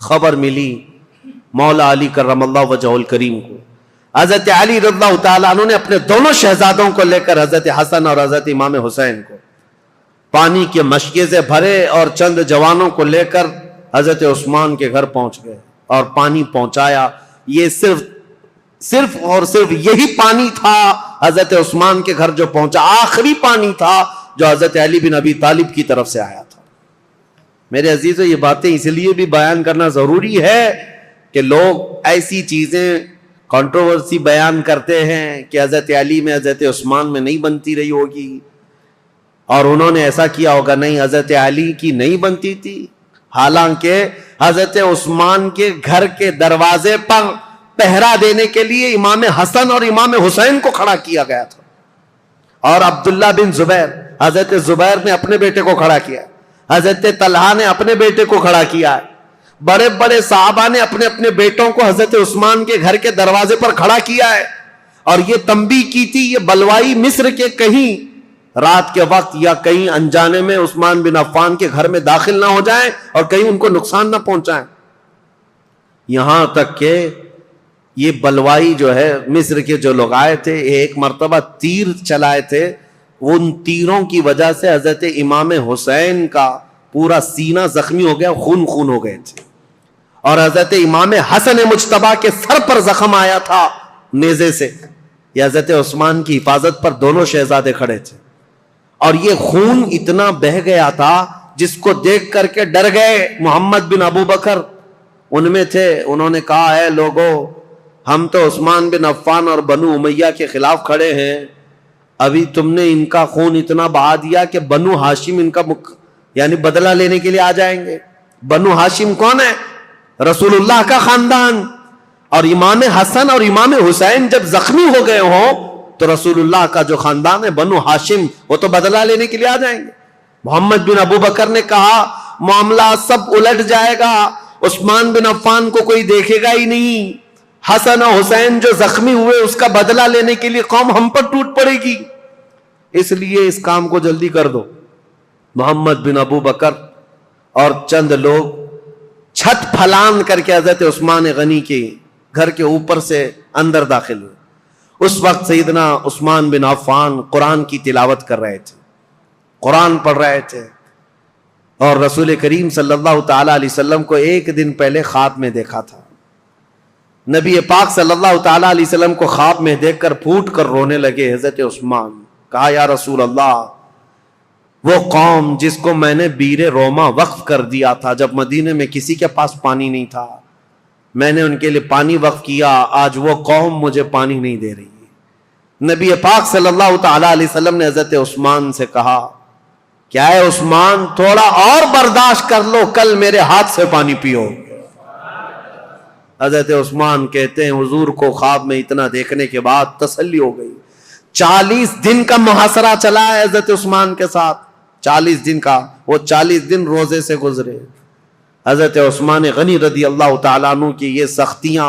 خبر ملی مولا علی کرم اللہ وجہہ الکریم کو. حضرت علی رضی اللہ تعالیٰ عنہ نے اپنے دونوں شہزادوں کو لے کر حضرت حسن اور حضرت امام حسین کو پانی کے مشکیزے بھرے اور چند جوانوں کو لے کر حضرت عثمان کے گھر پہنچ گئے اور پانی پہنچایا. یہ صرف اور صرف یہی پانی تھا حضرت عثمان کے گھر جو پہنچا, آخری پانی تھا جو حضرت علی بن ابی طالب کی طرف سے آیا تھا. میرے عزیزو, یہ باتیں اس لیے بھی بیان کرنا ضروری ہے کہ لوگ ایسی چیزیں کنٹروورسی بیان کرتے ہیں کہ حضرت علی میں حضرت عثمان میں نہیں بنتی رہی ہوگی اور انہوں نے ایسا کیا ہوگا. نہیں, حضرت علی کی نہیں بنتی تھی, حالانکہ حضرت عثمان کے گھر کے دروازے پر پہرا دینے کے لیے امام حسن اور امام حسین کو کھڑا کیا گیا تھا. اور عبداللہ بن زبیر, حضرت زبیر نے اپنے بیٹے کو کھڑا کیا, حضرت طلحہ نے اپنے بیٹے کو کھڑا کیا, بڑے بڑے صحابہ نے اپنے اپنے بیٹوں کو حضرت عثمان کے گھر کے دروازے پر کھڑا کیا ہے. اور یہ تنبیہ کی تھی یہ بلوائی مصر کے کہیں رات کے وقت یا کہیں انجانے میں عثمان بن عفان کے گھر میں داخل نہ ہو جائیں اور کہیں ان کو نقصان نہ پہنچائیں. یہاں تک کہ یہ بلوائی جو ہے مصر کے جو لوگ آئے تھے, ایک مرتبہ تیر چلائے تھے, ان تیروں کی وجہ سے حضرت امام حسین کا پورا سینہ زخمی ہو گیا, خون ہو گئے تھے. اور حضرت امام حسن مجتبیٰ کے سر پر زخم آیا تھا نیزے سے. یہ حضرت عثمان کی حفاظت پر دونوں شہزادے کھڑے تھے اور یہ خون اتنا بہہ گیا تھا جس کو دیکھ کر کے ڈر گئے. محمد بن ابو بکر ان میں تھے, انہوں نے کہا ہے لوگوں, ہم تو عثمان بن عفان اور بنو امیہ کے خلاف کھڑے ہیں, ابھی تم نے ان کا خون اتنا بہا دیا کہ بنو ہاشم ان کا یعنی بدلہ لینے کے لیے آ جائیں گے. بنو ہاشم کون ہے؟ رسول اللہ کا خاندان. اور امام حسن اور امام حسین جب زخمی ہو گئے ہوں تو رسول اللہ کا جو خاندان ہے بنو ہاشم, وہ تو بدلہ لینے کے لیے آ جائیں گے. محمد بن ابو بکر نے کہا معاملہ سب الٹ جائے گا, عثمان بن عفان کو کوئی دیکھے گا ہی نہیں, حسن اور حسین جو زخمی ہوئے اس کا بدلہ لینے کے لیے قوم ہم پر ٹوٹ پڑے گی, اس لیے اس کام کو جلدی کر دو. محمد بن ابو بکر اور چند لوگ چھت پھلان کر کے حضرت عثمان غنی کے گھر کے اوپر سے اندر داخل ہوئے. اس وقت سیدنا عثمان بن عفان قرآن کی تلاوت کر رہے تھے, قرآن پڑھ رہے تھے, اور رسول کریم صلی اللہ تعالی علیہ وسلم کو ایک دن پہلے خواب میں دیکھا تھا. نبی پاک صلی اللہ تعالی علیہ وسلم کو خواب میں دیکھ کر پھوٹ کر رونے لگے حضرت عثمان. کہا یا رسول اللہ, وہ قوم جس کو میں نے بیر روما وقف کر دیا تھا جب مدینے میں کسی کے پاس پانی نہیں تھا, میں نے ان کے لیے پانی وقف کیا, آج وہ قوم مجھے پانی نہیں دے رہی. نبی پاک صلی اللہ تعالی علیہ وسلم نے حضرت عثمان سے کہا کیا ہے عثمان, تھوڑا اور برداشت کر لو, کل میرے ہاتھ سے پانی پیو. حضرت عثمان کہتے ہیں حضور کو خواب میں اتنا دیکھنے کے بعد تسلی ہو گئی. 40 دن کا محاصرہ چلا ہے حضرت عثمان کے ساتھ, 40 دن کا, وہ 40 دن روزے سے گزرے. حضرت عثمان غنی رضی اللہ تعالیٰ عنہ کی یہ سختیاں,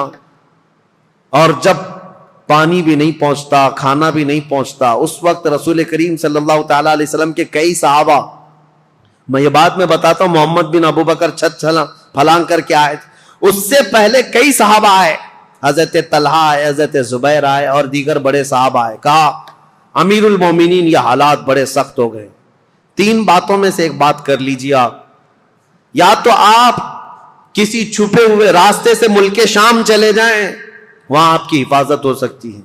اور جب پانی بھی نہیں پہنچتا, کھانا بھی نہیں پہنچتا, اس وقت رسول کریم صلی اللہ تعالیٰ علیہ وسلم کے کئی صحابہ, میں یہ بات میں بتاتا ہوں, محمد بن ابو بکر چھت پھلانگ کر کے آئے تھے, اس سے پہلے کئی صحابہ آئے, حضرت طلحہ آئے, حضرت زبیر آئے اور دیگر بڑے صحابہ آئے. کہا امیر المومنین یہ حالات بڑے سخت ہو گئے, 3 باتوں میں سے ایک بات کر لیجیے آپ, یا تو آپ کسی چھپے ہوئے راستے سے ملک شام چلے جائیں, وہاں آپ کی حفاظت ہو سکتی ہے,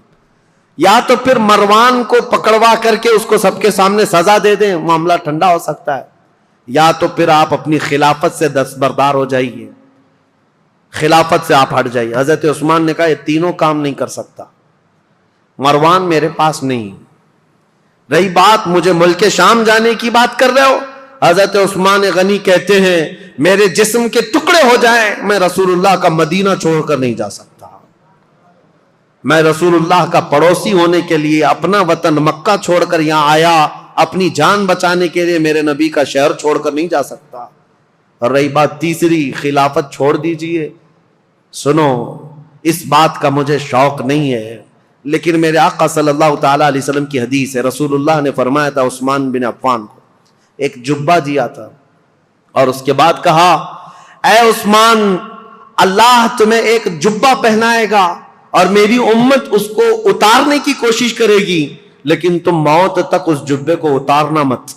یا تو پھر مروان کو پکڑوا کر کے اس کو سب کے سامنے سزا دے دیں, معاملہ ٹھنڈا ہو سکتا ہے, یا تو پھر آپ اپنی خلافت سے دستبردار ہو جائیے, خلافت سے آپ ہٹ جائیے. حضرت عثمان نے کہا یہ تینوں کام نہیں کر سکتا, مروان میرے پاس نہیں. رہی بات مجھے ملک شام جانے کی بات کر رہے ہو, حضرت عثمان غنی کہتے ہیں میرے جسم کے ٹکڑے ہو جائیں میں رسول اللہ کا مدینہ چھوڑ کر نہیں جا سکتا. میں رسول اللہ کا پڑوسی ہونے کے لیے اپنا وطن مکہ چھوڑ کر یہاں آیا, اپنی جان بچانے کے لیے میرے نبی کا شہر چھوڑ کر نہیں جا سکتا. اور رہی بات تیسری, خلافت چھوڑ دیجئے, سنو اس بات کا مجھے شوق نہیں ہے, لیکن میرے آقا صلی اللہ تعالی علیہ وسلم کی حدیث ہے, رسول اللہ نے فرمایا تھا عثمان بن عفان کو ایک جبہ دیا تھا اور اس کے بعد کہا اے عثمان اللہ تمہیں ایک جبہ پہنائے گا اور میری امت اس کو اتارنے کی کوشش کرے گی، لیکن تم موت تک اس جبے کو اتارنا مت۔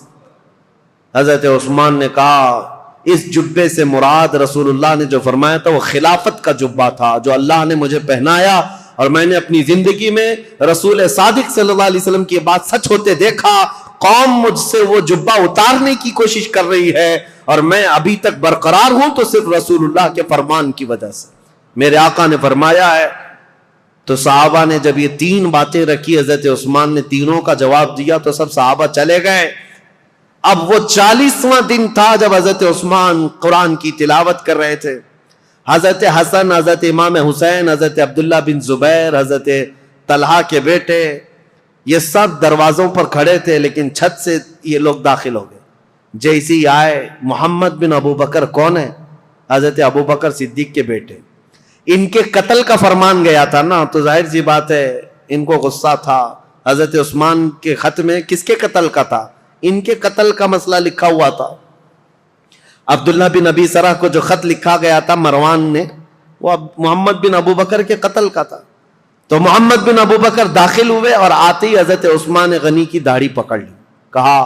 حضرت عثمان نے کہا اس جبے سے مراد رسول اللہ نے جو فرمایا تھا وہ خلافت کا جبہ تھا جو اللہ نے مجھے پہنایا، اور میں نے اپنی زندگی میں رسول صادق صلی اللہ علیہ وسلم کی بات سچ ہوتے دیکھا۔ قوم مجھ سے وہ جبہ اتارنے کی کوشش کر رہی ہے اور میں ابھی تک برقرار ہوں تو صرف رسول اللہ کے فرمان کی وجہ سے، میرے آقا نے فرمایا ہے۔ تو صحابہ نے جب یہ تین باتیں رکھی، حضرت عثمان نے تینوں کا جواب دیا تو سب صحابہ چلے گئے۔ اب وہ 40واں دن تھا جب حضرت عثمان قرآن کی تلاوت کر رہے تھے۔ حضرت حسن، حضرت امام حسین، حضرت عبداللہ بن زبیر، حضرت طلحہ کے بیٹے، یہ سب دروازوں پر کھڑے تھے، لیکن چھت سے یہ لوگ داخل ہو گئے۔ جیسے ہی آئے، محمد بن ابو بکر کون ہے؟ حضرت ابو بکر صدیق کے بیٹے، ان کے قتل کا فرمان گیا تھا نا، تو ظاہر سی بات ہے ان کو غصہ تھا۔ حضرت عثمان کے خط میں کس کے قتل کا تھا؟ ان کے قتل کا مسئلہ لکھا ہوا تھا۔ عبداللہ بن ابی سرح کو جو خط لکھا گیا تھا مروان نے، وہ محمد بن ابو بکر کے قتل کا تھا۔ تو محمد بن ابو بکر داخل ہوئے اور آتے ہی حضرت عثمان غنی کی داڑھی پکڑ لی، کہا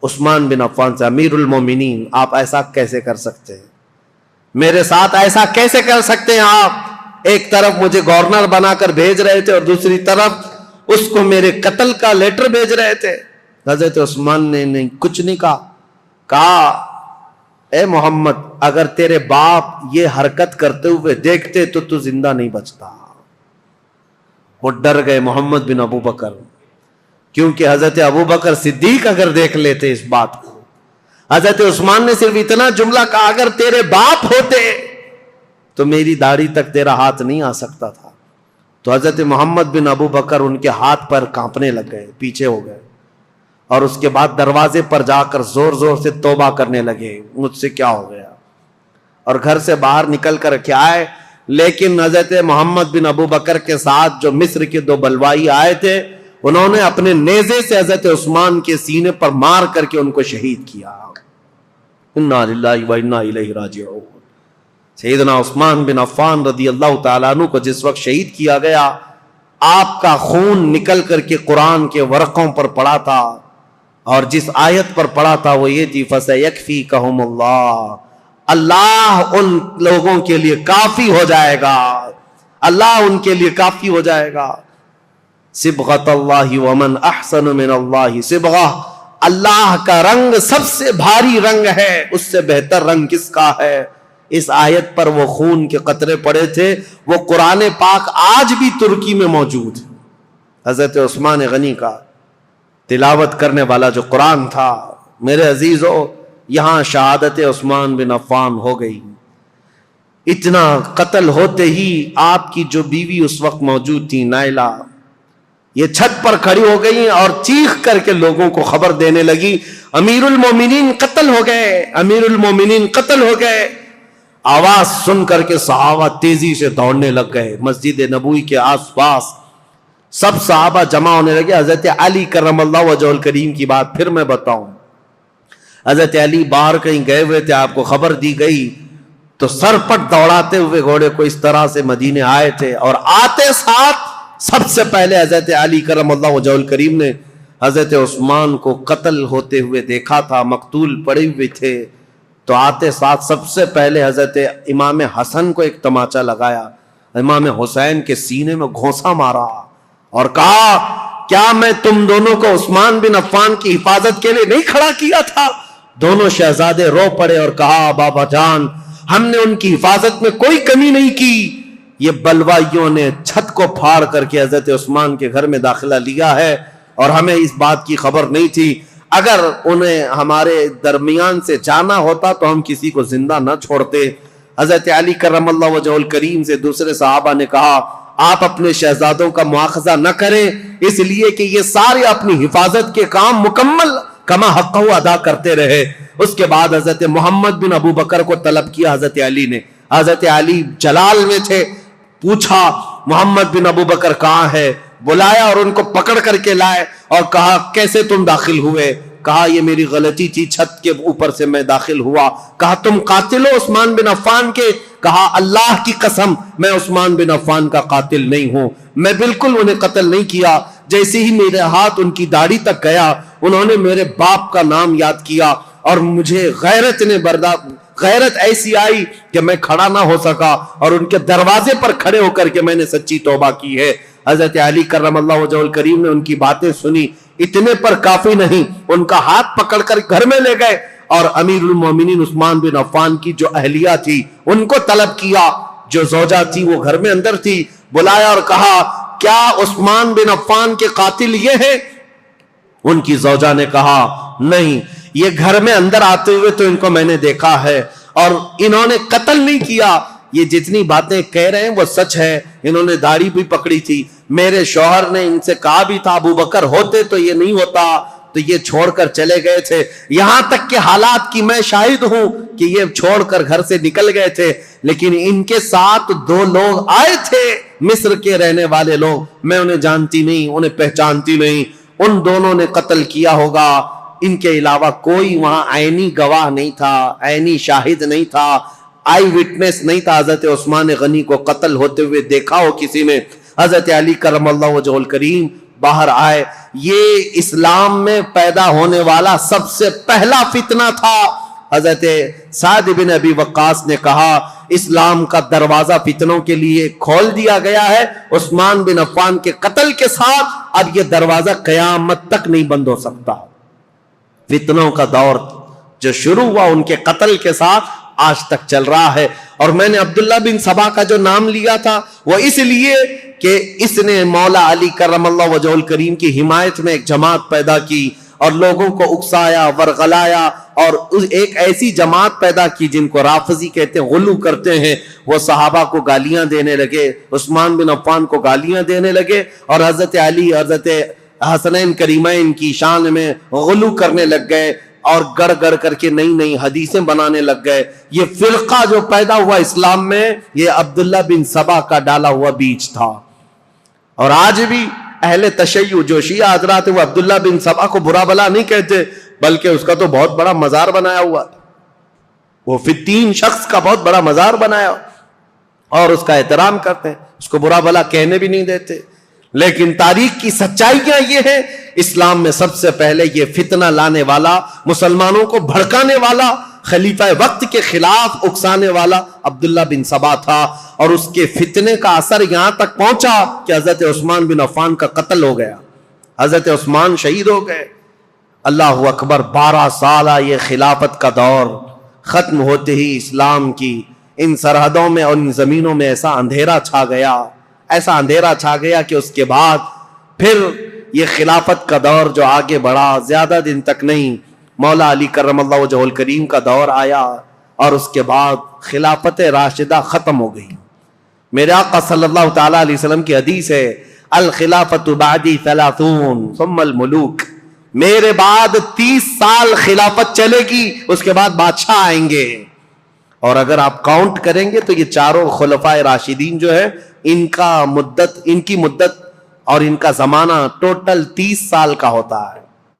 عثمان بن عفان سے، امیر المومنین آپ ایسا کیسے کر سکتے ہیں؟ میرے ساتھ ایسا کیسے کر سکتے ہیں آپ؟ ایک طرف مجھے گورنر بنا کر بھیج رہے تھے اور دوسری طرف اس کو میرے قتل کا لیٹر بھیج رہے تھے۔ حضرت عثمان نے کچھ نہیں کہا اے محمد اگر تیرے باپ یہ حرکت کرتے ہوئے دیکھتے تو زندہ نہیں بچتا۔ وہ ڈر گئے محمد بن ابو بکر، کیونکہ حضرت ابو بکر صدیق اگر دیکھ لیتے اس بات کو۔ حضرت عثمان نے صرف اتنا جملہ کہا اگر تیرے باپ ہوتے تو میری داڑھی تک تیرا ہاتھ نہیں آ سکتا تھا۔ تو حضرت محمد بن ابو بکر ان کے ہاتھ پر کانپنے لگ گئے، پیچھے ہو گئے، اور اس کے بعد دروازے پر جا کر زور زور سے توبہ کرنے لگے، مجھ سے کیا ہو گیا، اور گھر سے باہر نکل کر کے آئے۔ لیکن حضرت محمد بن ابو بکر کے ساتھ جو مصر کے دو بلوائی آئے تھے، انہوں نے اپنے نیزے سے حضرت عثمان کے سینے پر مار کر کے ان کو شہید کیا۔ انا للہ و انا الیہ راجعون۔ سیدنا عثمان بن عفان رضی اللہ تعالیٰ عنہ کو جس وقت شہید کیا گیا، آپ کا خون نکل کر کے قرآن کے ورقوں پر پڑا تھا، اور جس آیت پر پڑا تھا وہ یہ تھی فَسَيَكْفِيكَهُمُ اللَّهُ، اللہ ان لوگوں کے لیے کافی ہو جائے گا، اللہ ان کے لیے کافی ہو جائے گا۔ صبغۃ اللہ ومن احسن من اللہ صبغہ، اللہ کا رنگ سب سے بھاری رنگ ہے، اس سے بہتر رنگ کس کا ہے؟ اس آیت پر وہ خون کے قطرے پڑے تھے۔ وہ قرآن پاک آج بھی ترکی میں موجود ہے، حضرت عثمان غنی کا تلاوت کرنے والا جو قرآن تھا۔ میرے عزیزو، یہاں شہادت عثمان بن عفان ہو گئی۔ اتنا قتل ہوتے ہی آپ کی جو بیوی اس وقت موجود تھی نائلہ، یہ چھت پر کھڑی ہو گئی اور چیخ کر کے لوگوں کو خبر دینے لگی امیر المومنین قتل ہو گئے، امیر المومنین قتل ہو گئے۔ آواز سن کر کے صحابہ تیزی سے دوڑنے لگ گئے مسجد نبوی کے آس پاس، سب صحابہ جمع ہونے لگے۔ حضرت علی کرم اللہ وجہہ الکریم کی بات پھر میں بتاؤں، حضرت علی باہر کہیں گئے ہوئے تھے، آپ کو خبر دی گئی تو سرپٹ دوڑاتے ہوئے گھوڑے کو اس طرح سے مدینے آئے تھے، اور آتے ساتھ سب سے پہلے حضرت علی کرم اللہ وجہہ الکریم نے حضرت عثمان کو قتل ہوتے ہوئے دیکھا تھا، مقتول پڑے ہوئے تھے، تو آتے ساتھ سب سے پہلے حضرت امام حسن کو ایک تماچا لگایا، امام حسین کے سینے میں گھونسا مارا اور کہا کیا میں تم دونوں کو عثمان بن عفان کی حفاظت کے لیے نہیں کھڑا کیا تھا؟ دونوں شہزادے رو پڑے اور کہا بابا جان ہم نے ان کی حفاظت میں کوئی کمی نہیں کی، یہ بلوائیوں نے چھت کو پھاڑ کر کے حضرت عثمان کے گھر میں داخلہ لیا ہے اور ہمیں اس بات کی خبر نہیں تھی، اگر انہیں ہمارے درمیان سے جانا ہوتا تو ہم کسی کو زندہ نہ چھوڑتے۔ حضرت علی کرم اللہ وجہہ الکریم سے دوسرے صحابہ نے کہا آپ اپنے شہزادوں کا مواخذہ نہ کریں، اس لیے کہ یہ سارے اپنی حفاظت کے کام مکمل کما حق ادا کرتے رہے۔ اس کے بعد حضرت محمد بن ابو بکر کو طلب کیا حضرت علی نے، حضرت علی جلال میں تھے، پوچھا محمد بن ابو بکر کہاں ہے، بلایا اور ان کو پکڑ کر کے لائے اور کہا کیسے تم داخل ہوئے؟ کہا یہ میری غلطی تھی، چھت کے اوپر سے میں داخل ہوا۔ کہا تم قاتل ہو عثمان بن عفان کے؟ کہا اللہ کی قسم میں عثمان بن عفان کا قاتل نہیں ہوں، میں بالکل انہیں قتل نہیں کیا۔ جیسے ہی میرے ہاتھ ان کی داڑھی تک گیا انہوں نے میرے باپ کا نام یاد کیا اور مجھے غیرت ایسی آئی کہ میں کھڑا نہ ہو سکا اور ان کے دروازے پر کھڑے ہو کر کے میں نے سچی توبہ کی ہے۔ حضرت علی کرم اللہ وجہہ الکریم نے ان کی باتیں سنی، اتنے پر کافی نہیں، ان کا ہاتھ پکڑ کر گھر میں لے گئے اور امیر المومنین عثمان بن عفان کی جو اہلیہ تھی ان کو طلب کیا، جو زوجہ تھی وہ گھر میں اندر تھی، بلایا اور کہا کیا عثمان بن عفان کے قاتل یہ ہے؟ ان کی زوجہ نے کہا نہیں، یہ گھر میں اندر آتے ہوئے تو ان کو میں نے دیکھا ہے اور انہوں نے قتل نہیں کیا، یہ جتنی باتیں کہہ رہے ہیں وہ سچ ہے، انہوں نے داڑھی بھی پکڑی تھی، میرے شوہر نے ان سے کہا بھی تھا ابو بکر ہوتے تو یہ نہیں ہوتا، تو یہ چھوڑ کر چلے گئے تھے، یہاں تک کہ حالات کی میں شاہد ہوں کہ یہ چھوڑ کر گھر سے نکل گئے تھے، لیکن ان کے ساتھ 2 لوگ آئے تھے مصر کے رہنے والے لوگ، میں انہیں جانتی نہیں، انہیں پہچانتی نہیں، ان دونوں نے قتل کیا ہوگا، ان کے علاوہ کوئی وہاں عینی گواہ نہیں تھا، عینی شاہد نہیں تھا، آئی وٹنس نہیں تھا حضرت عثمان غنی کو قتل ہوتے ہوئے دیکھا ہو کسی نے۔ حضرت علی کرم اللہ وجہہ الکریم باہر آئے، یہ اسلام میں پیدا ہونے والا سب سے پہلا فتنہ تھا۔ حضرت سعد بن ابی وقاص نے کہا اسلام کا دروازہ فتنوں کے لیے کھول دیا گیا ہے، عثمان بن عفان کے قتل کے ساتھ اب یہ دروازہ قیامت تک نہیں بند ہو سکتا۔ فتنوں کا دور جو شروع ہوا ان کے قتل کے ساتھ آج تک چل رہا ہے۔ اور میں نے عبداللہ بن سبا کا جو نام لیا تھا وہ اس لیے کہ اس نے مولا علی کرم اللہ وجہہ الکریم کی حمایت میں ایک جماعت پیدا کی اور لوگوں کو اکسایا، ورغلایا اور ایک ایسی جماعت پیدا کی جن کو رافضی کہتے ہیں، غلو کرتے ہیں، وہ صحابہ کو گالیاں دینے لگے، عثمان بن عفان کو گالیاں دینے لگے اور حضرت علی، حضرت حسنین کریمین کی شان میں غلو کرنے لگ گئے اور گڑ گڑ کر کے نئی نئی حدیثیں بنانے لگ گئے۔ یہ فرقہ جو پیدا ہوا اسلام میں یہ عبداللہ بن سبا کا ڈالا ہوا بیج تھا، اور آج بھی اہل تشیع جو شیعہ حضرات وہ عبداللہ بن سبا کو برا بلا نہیں کہتے، بلکہ اس کا تو بہت بڑا مزار بنایا ہوا، وہ 3 شخص کا بہت بڑا مزار بنایا اور اس کا احترام کرتے ہیں، اس کو برا بلا کہنے بھی نہیں دیتے۔ لیکن تاریخ کی سچائیاں یہ ہیں، اسلام میں سب سے پہلے یہ فتنہ لانے والا، مسلمانوں کو بھڑکانے والا، خلیفہ وقت کے خلاف اکسانے والا عبداللہ بن سبا تھا، اور اس کے فتنے کا اثر یہاں تک پہنچا کہ حضرت عثمان بن عفان کا قتل ہو گیا، حضرت عثمان شہید ہو گئے۔ اللہ اکبر، 12 سالہ یہ خلافت کا دور ختم ہوتے ہی اسلام کی ان سرحدوں میں اور ان زمینوں میں ایسا اندھیرا چھا گیا، ایسا اندھیرا چھا گیا کہ اس کے بعد پھر یہ خلافت کا دور جو آگے بڑھا زیادہ دن تک نہیں، مولا علی کرم اللہ وجہہ الکریم کا دور آیا اور اس کے بعد خلافت راشدہ ختم ہو گئی۔ میرے آقا صلی اللہ تعالیٰ علیہ وسلم کی حدیث ہے الخلافت بعدی 30 ثم الملوک، میرے بعد 30 سال خلافت چلے گی، اس کے بعد بادشاہ آئیں گے، اور اگر آپ کاؤنٹ کریں گے تو یہ چاروں خلفائے راشدین جو ہے ان کی مدت اور ان کا زمانہ ٹوٹل 30 سال کا ہوتا ہے۔